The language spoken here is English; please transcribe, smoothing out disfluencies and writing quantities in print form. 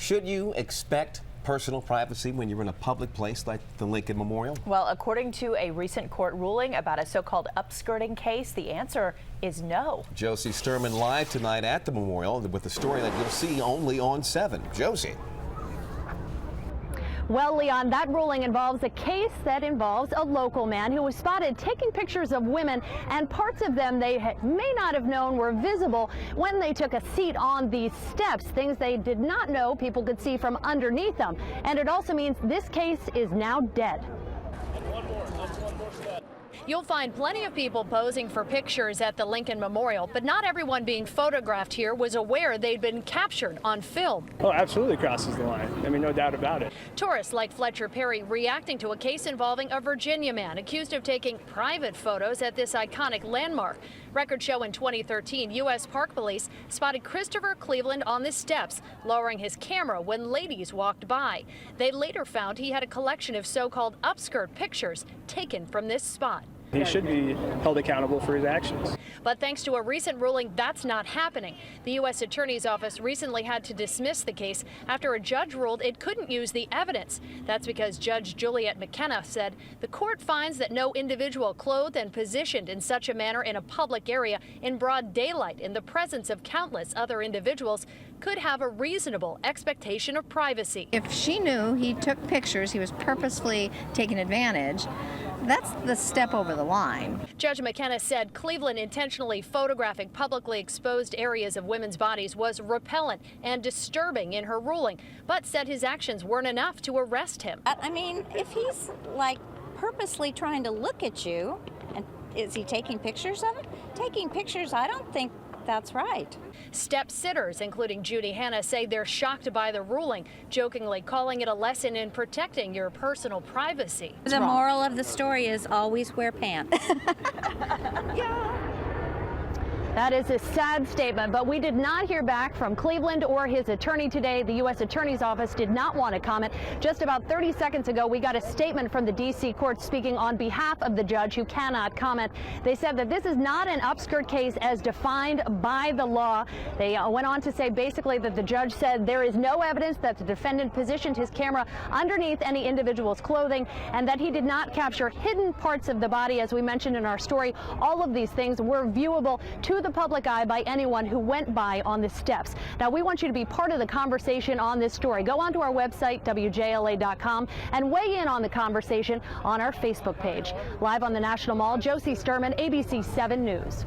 Should you expect personal privacy when you're in a public place like the Lincoln Memorial? Well, according to a recent court ruling about a so-called upskirting case, the answer is no. Josie Sturman live tonight at the memorial with a story that you'll see only on 7. Josie. Well, Leon, that ruling involves a case that involves a local man who was spotted taking pictures of women, and parts of them they may not have known were visible when they took a seat on these steps, things they did not know people could see from underneath them. And it also means this case is now dead. You'll find plenty of people posing for pictures at the Lincoln Memorial, but not everyone being photographed here was aware they'd been captured on film. Oh, absolutely crosses the line. I mean, no doubt about it. Tourists like Fletcher Perry reacting to a case involving a Virginia man accused of taking private photos at this iconic landmark. Records show in 2013, U.S. Park Police spotted Christopher Cleveland on the steps, lowering his camera when ladies walked by. They later found he had a collection of so-called upskirt pictures taken from this spot. He should be held accountable for his actions. But thanks to a recent ruling, that's not happening. The U.S. Attorney's Office recently had to dismiss the case after a judge ruled it couldn't use the evidence. That's because Judge Juliet McKenna said the court finds that no individual clothed and positioned in such a manner in a public area in broad daylight in the presence of countless other individuals could have a reasonable expectation of privacy. If she knew he took pictures, he was purposefully taking advantage, that's the step over the line. Judge McKenna said Cleveland intentionally photographing publicly exposed areas of women's bodies was repellent and disturbing in her ruling, but said his actions weren't enough to arrest him. I mean, if he's like purposely trying to look at you, and is he taking pictures of it? Taking pictures, I don't think that's right. Step sitters, including Judy Hanna, say they're shocked by the ruling, jokingly calling it a lesson in protecting your personal privacy. The moral of the story is always wear pants. That is a sad statement, but we did not hear back from Cleveland or his attorney today. The U.S. Attorney's Office did not want to comment. Just about 30 seconds ago, we got a statement from the D.C. court speaking on behalf of the judge who cannot comment. They said that this is not an upskirt case as defined by the law. They went on to say basically that the judge said there is no evidence that the defendant positioned his camera underneath any individual's clothing and that he did not capture hidden parts of the body. As we mentioned in our story, all of these things were viewable to the public eye by anyone who went by on the steps. Now, we want you to be part of the conversation on this story. Go onto our website, WJLA.com, and weigh in on the conversation on our Facebook page. Live on the National Mall, Josie Sturman, ABC 7 News.